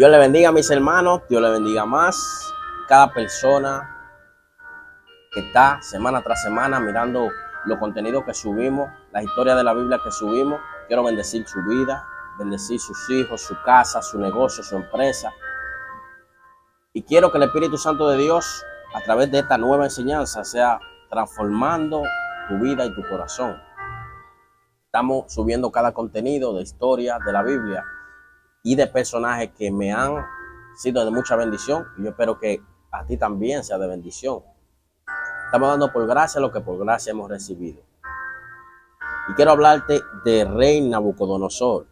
Dios le bendiga a mis hermanos, Dios le bendiga más. Cada persona que está semana tras semana mirando los contenidos que subimos, las historias de la Biblia que subimos, quiero bendecir su vida, bendecir sus hijos, su casa, su negocio, su empresa. Y quiero que el Espíritu Santo de Dios, a través de esta nueva enseñanza, sea transformando tu vida y tu corazón. Estamos subiendo cada contenido de historia de la Biblia y de personajes que me han sido de mucha bendición, y yo espero que a ti también sea de bendición. Estamos dando por gracia lo que por gracia hemos recibido. Y quiero hablarte de rey Nabucodonosor.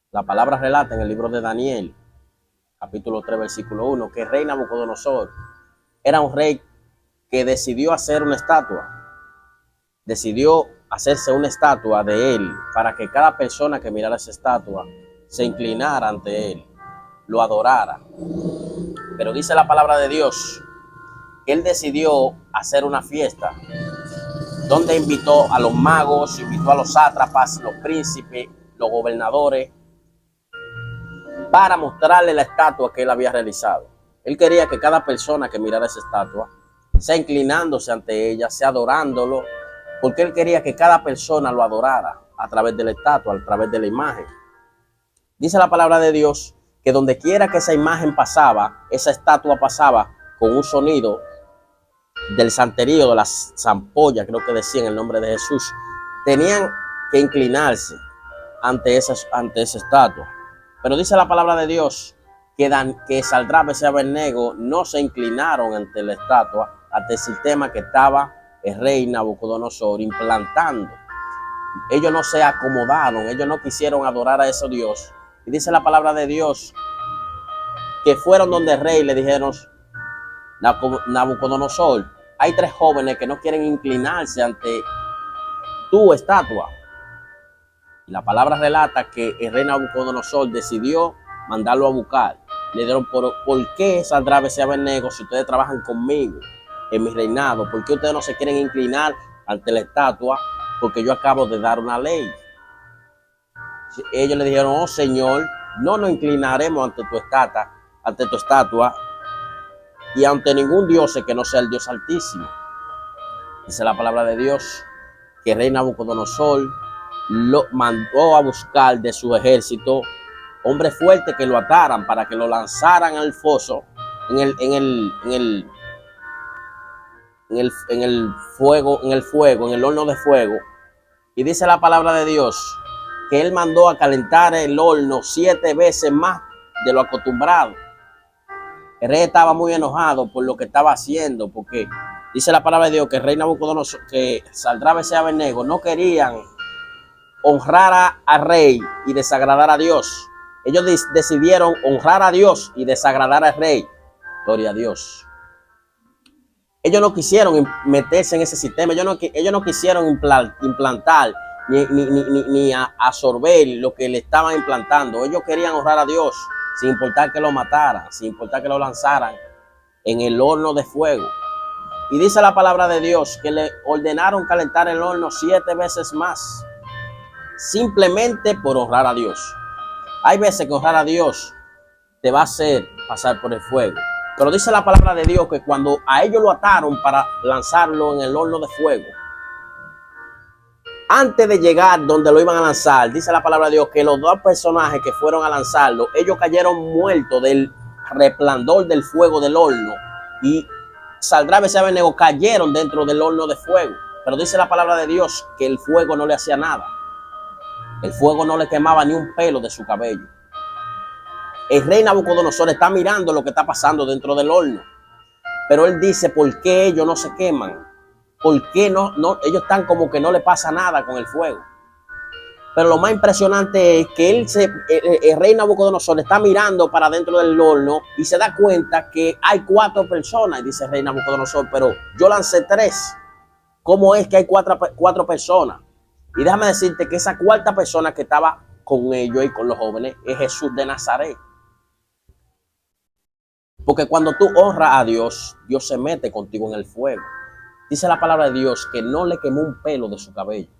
La palabra relata en el libro de Daniel, capítulo 3, versículo 1, que el rey Nabucodonosor era un rey que decidió hacer una estatua. Decidió hacerse una estatua de él para que cada persona que mirara esa estatua se inclinara ante él, lo adorara. Pero dice la palabra de Dios que él decidió hacer una fiesta donde invitó a los magos, invitó a los sátrapas, los príncipes, los gobernadores, para mostrarle la estatua que él había realizado. Él quería que cada persona que mirara esa estatua, sea inclinándose ante ella, sea adorándolo, porque él quería que cada persona lo adorara a través de la estatua, a través de la imagen. Dice la palabra de Dios que donde quiera que esa imagen pasaba, esa estatua pasaba con un sonido del santerío, de las zampollas, creo que decía en el nombre de Jesús, tenían que inclinarse ante esa estatua. Pero dice la palabra de Dios que Sadrach, Mesach y Abednego no se inclinaron ante la estatua, ante el sistema que estaba el rey Nabucodonosor implantando. Ellos no se acomodaron, ellos no quisieron adorar a ese Dios. Y dice la palabra de Dios que fueron donde el rey y le dijeron: Nabucodonosor, hay 3 jóvenes que no quieren inclinarse ante tu estatua. Y la palabra relata que el rey Nabucodonosor decidió mandarlo a buscar. Le dieron: ¿por qué Sadrach, Mesach y Abednego, si ustedes trabajan conmigo en mi reinado, por qué ustedes no se quieren inclinar ante la estatua? Porque yo acabo de dar una ley. Ellos le dijeron: oh Señor, no nos inclinaremos ante tu estatua y ante ningún dios que no sea el Dios Altísimo. Dice la palabra de Dios que el rey Nabucodonosor lo mandó a buscar de su ejército hombres fuertes que lo ataran para que lo lanzaran al foso, en el horno de fuego. Y dice la palabra de Dios que él mandó a calentar el horno 7 veces más de lo acostumbrado. El rey estaba muy enojado por lo que estaba haciendo, porque dice la palabra de Dios que el rey Nabucodonosor, que Sadrach, Mesach y Abednego no querían honrar al rey y desagradar a Dios. Ellos decidieron honrar a Dios y desagradar al rey. Gloria a Dios. Ellos no quisieron meterse en ese sistema. Ellos no quisieron implantar ni absorber lo que le estaban implantando. Ellos querían honrar a Dios sin importar que lo mataran, sin importar que lo lanzaran en el horno de fuego. Y dice la palabra de Dios que le ordenaron calentar el horno 7 veces más, simplemente por honrar a Dios. Hay veces que honrar a Dios te va a hacer pasar por el fuego. Pero dice la palabra de Dios que cuando a ellos lo ataron para lanzarlo en el horno de fuego, antes de llegar donde lo iban a lanzar, dice la palabra de Dios que los 2 personajes que fueron a lanzarlo, ellos cayeron muertos del resplandor del fuego del horno, y Sadrach, Mesach y Abednego cayeron dentro del horno de fuego. Pero dice la palabra de Dios que el fuego no le hacía nada. El fuego no le quemaba ni un pelo de su cabello. El rey Nabucodonosor está mirando lo que está pasando dentro del horno, pero él dice: ¿por qué ellos no se queman? ¿Por qué no? Ellos están como que no le pasa nada con el fuego. Pero lo más impresionante es que el rey Nabucodonosor está mirando para dentro del horno y se da cuenta que hay 4 personas. Y dice el rey Nabucodonosor: pero yo lancé 3. ¿Cómo es que hay 4 personas? Y déjame decirte que esa 4ª persona que estaba con ellos y con los jóvenes es Jesús de Nazaret. Porque cuando tú honras a Dios, Dios se mete contigo en el fuego. Dice la palabra de Dios que no le quemó un pelo de su cabello.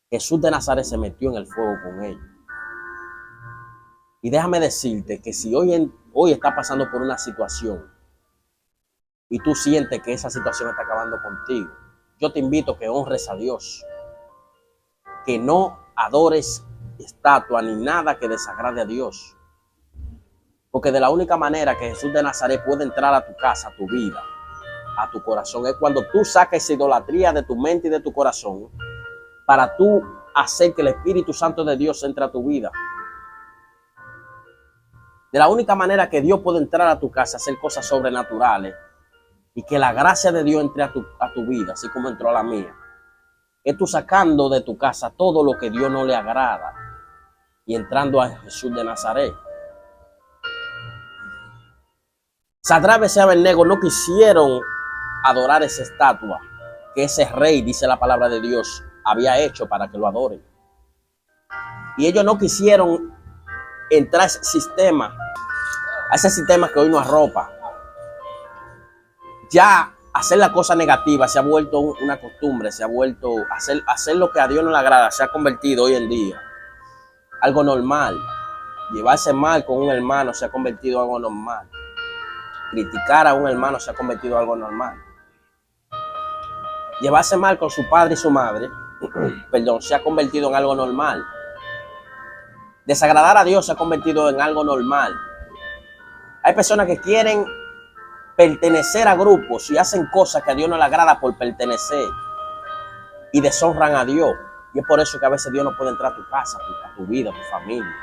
Jesús de Nazaret se metió en el fuego con ellos. Y déjame decirte que si hoy estás pasando por una situación y tú sientes que esa situación está acabando contigo, yo te invito a que honres a Dios, que no adores estatua ni nada que desagrade a Dios. Porque de la única manera que Jesús de Nazaret puede entrar a tu casa, a tu vida, a tu corazón, es cuando tú saques esa idolatría de tu mente y de tu corazón para tú hacer que el Espíritu Santo de Dios entre a tu vida. De la única manera que Dios puede entrar a tu casa, hacer cosas sobrenaturales y que la gracia de Dios entre a tu vida, así como entró a la mía, es tú sacando de tu casa todo lo que Dios no le agrada y entrando a Jesús de Nazaret. Sadrach, Mesach y Abednego no quisieron adorar esa estatua que ese rey, dice la palabra de Dios, había hecho para que lo adoren. Y ellos no quisieron entrar a ese sistema que hoy nos arropa. Ya hacer la cosa negativa se ha vuelto una costumbre, se ha vuelto hacer lo que a Dios no le agrada, se ha convertido hoy en día algo normal. Llevarse mal con un hermano se ha convertido en algo normal. Criticar a un hermano se ha convertido en algo normal. Llevarse mal con su padre y su madre, perdón, se ha convertido en algo normal. Desagradar a Dios se ha convertido en algo normal. Hay personas que quieren pertenecer a grupos y hacen cosas que a Dios no le agrada por pertenecer y deshonran a Dios. Y es por eso que a veces Dios no puede entrar a tu casa, a tu vida, a tu familia.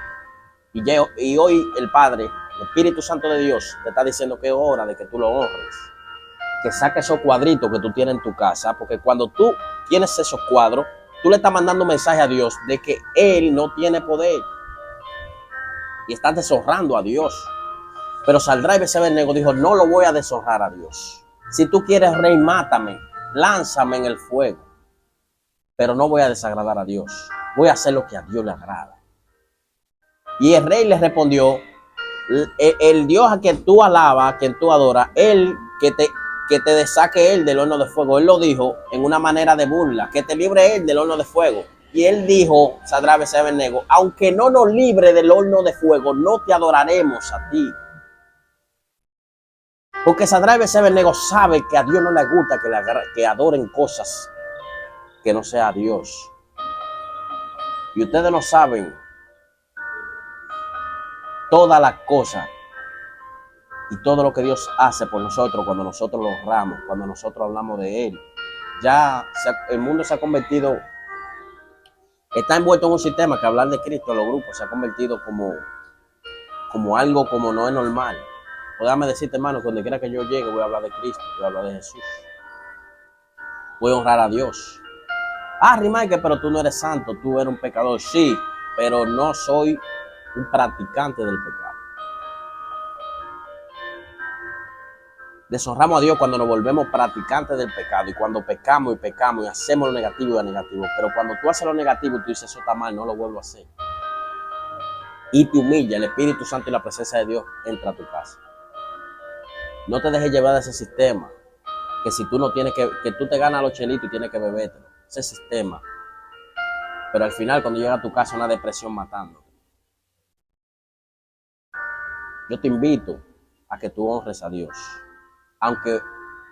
Y hoy el Padre, el Espíritu Santo de Dios, te está diciendo que es hora de que tú lo honres. Que saques esos cuadritos que tú tienes en tu casa, porque cuando tú tienes esos cuadros, tú le estás mandando un mensaje a Dios de que Él no tiene poder. Y estás deshonrando a Dios. Pero Sadrach, Mesach y Abednego dijo, no lo voy a deshonrar a Dios. Si tú quieres, rey, mátame, lánzame en el fuego. Pero no voy a desagradar a Dios. Voy a hacer lo que a Dios le agrada. Y el rey le respondió, el Dios a quien tú alabas, a quien tú adoras, Él que te saque Él del horno de fuego. Él lo dijo en una manera de burla, que te libre Él del horno de fuego. Y él dijo, Sadrach, Mesach y Abednego, aunque no nos libre del horno de fuego, no te adoraremos a ti. Porque Sadrach, Mesach y Abednego sabe que a Dios no le gusta que adoren cosas que no sea Dios. Y ustedes no saben todas las cosas y todo lo que Dios hace por nosotros cuando nosotros lo honramos, cuando nosotros hablamos de Él. Ya el mundo se ha convertido, está envuelto en un sistema que hablar de Cristo en los grupos se ha convertido como algo como no es normal. Déjame decirte, hermano, cuando quiera que yo llegue voy a hablar de Cristo, voy a hablar de Jesús. Voy a honrar a Dios. Rimaike, pero tú no eres santo, tú eres un pecador. Sí, pero no soy un practicante del pecado. Deshonramos a Dios cuando nos volvemos practicantes del pecado y cuando pecamos y hacemos lo negativo y lo negativo. Pero cuando tú haces lo negativo y tú dices, eso está mal, no lo vuelvo a hacer. Y te humilla, el Espíritu Santo y la presencia de Dios entra a tu casa. No te dejes llevar de ese sistema, que si tú no tienes que tú te ganas los chelitos y tienes que bebértelo. Ese sistema. Pero al final, cuando llega a tu casa, una depresión matando. Yo te invito a que tú honres a Dios. Aunque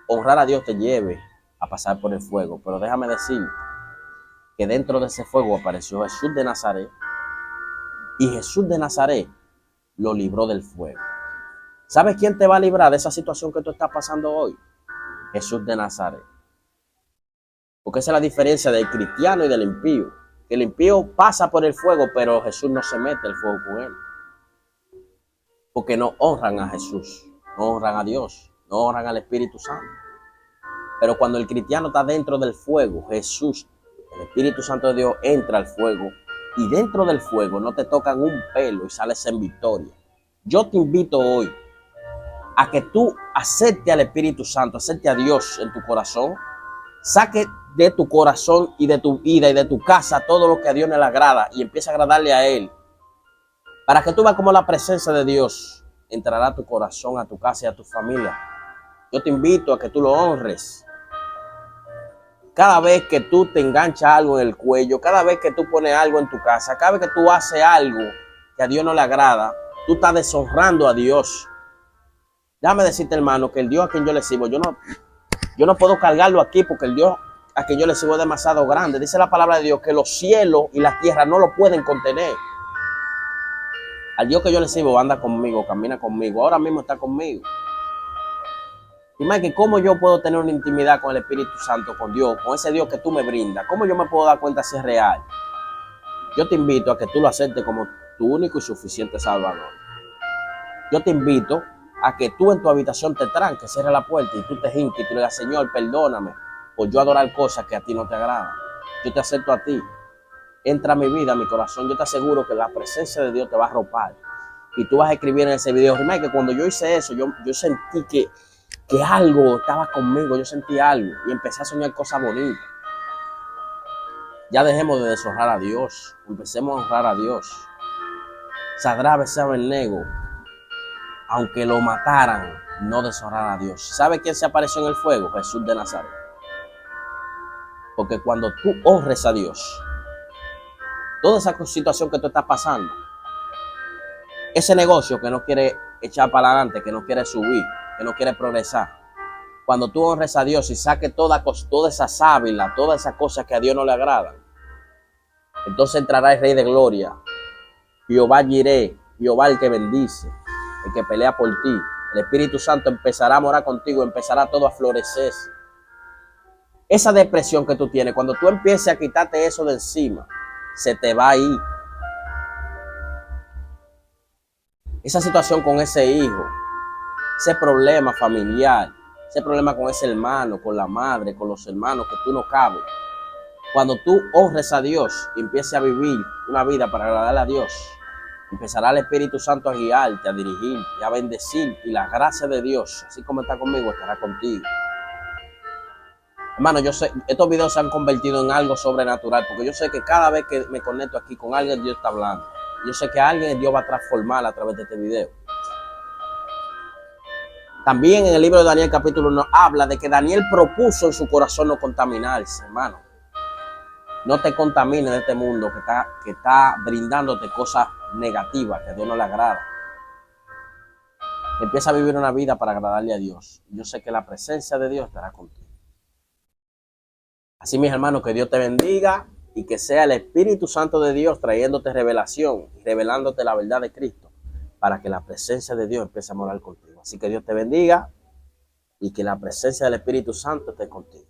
honrar a Dios te lleve a pasar por el fuego. Pero déjame decir que dentro de ese fuego apareció Jesús de Nazaret. Y Jesús de Nazaret lo libró del fuego. ¿Sabes quién te va a librar de esa situación que tú estás pasando hoy? Jesús de Nazaret. Porque esa es la diferencia del cristiano y del impío. Que el impío pasa por el fuego, pero Jesús no se mete el fuego con él. Porque no honran a Jesús, no honran a Dios, no honran al Espíritu Santo. Pero cuando el cristiano está dentro del fuego, Jesús, el Espíritu Santo de Dios, entra al fuego. Y dentro del fuego no te tocan un pelo y sales en victoria. Yo te invito hoy a que tú aceptes al Espíritu Santo, aceptes a Dios en tu corazón. Saque de tu corazón y de tu vida y de tu casa todo lo que a Dios le agrada y empiece a agradarle a Él. Para que tú veas cómo la presencia de Dios entrará a tu corazón, a tu casa y a tu familia. Yo te invito a que tú lo honres. Cada vez que tú te enganchas algo en el cuello, cada vez que tú pones algo en tu casa, cada vez que tú haces algo que a Dios no le agrada, tú estás deshonrando a Dios. Déjame decirte, hermano, que el Dios a quien yo le sirvo, yo no puedo cargarlo aquí porque el Dios a quien yo le sirvo es demasiado grande. Dice la palabra de Dios que los cielos y la tierra no lo pueden contener. Al Dios que yo le sirvo anda conmigo, camina conmigo, ahora mismo está conmigo. Dime que cómo yo puedo tener una intimidad con el Espíritu Santo, con Dios, con ese Dios que tú me brindas. ¿Cómo yo me puedo dar cuenta si es real? Yo te invito a que tú lo aceptes como tu único y suficiente Salvador. Yo te invito a que tú en tu habitación te tranques, cierres la puerta y tú te hinques y tú le digas, Señor, perdóname por yo adorar cosas que a ti no te agradan. Yo te acepto a ti. Entra a mi vida, a mi corazón. Yo te aseguro que la presencia de Dios te va a arropar. Y tú vas a escribir en ese video, Rimay, que cuando yo hice eso, yo sentí que algo estaba conmigo, yo sentí algo y empecé a soñar cosas bonitas. Ya dejemos de deshonrar a Dios, empecemos a honrar a Dios. Sadrach, Mesach y Abednego, aunque lo mataran, no deshonraron a Dios. ¿Sabe quién se apareció en el fuego? Jesús de Nazaret. Porque cuando tú honres a Dios, toda esa situación que tú estás pasando, ese negocio que no quiere echar para adelante, que no quiere subir, que no quiere progresar, cuando tú honres a Dios y saques toda esa sábila, todas esas cosas que a Dios no le agradan, entonces entrará el Rey de Gloria, Jehová Jireh, Jehová el que bendice, el que pelea por ti. El Espíritu Santo empezará a morar contigo, empezará todo a florecer. Esa depresión que tú tienes, cuando tú empieces a quitarte eso de encima, se te va a ir. Esa situación con ese hijo, ese problema familiar, ese problema con ese hermano, con la madre, con los hermanos que tú no cabes. Cuando tú honres a Dios y empieces a vivir una vida para agradarle a Dios, empezará el Espíritu Santo a guiarte, a dirigirte, a bendecir, y la gracia de Dios, así como está conmigo, estará contigo. Hermano, yo sé, estos videos se han convertido en algo sobrenatural, porque yo sé que cada vez que me conecto aquí con alguien, Dios está hablando. Yo sé que alguien Dios va a transformar a través de este video. También en el libro de Daniel capítulo 1 habla de que Daniel propuso en su corazón no contaminarse, hermano. No te contamines de este mundo que está brindándote cosas negativas que a Dios no le agrada. Empieza a vivir una vida para agradarle a Dios. Yo sé que la presencia de Dios estará contigo. Así, mis hermanos, que Dios te bendiga y que sea el Espíritu Santo de Dios trayéndote revelación y revelándote la verdad de Cristo para que la presencia de Dios empiece a morar contigo. Así que Dios te bendiga y que la presencia del Espíritu Santo esté contigo.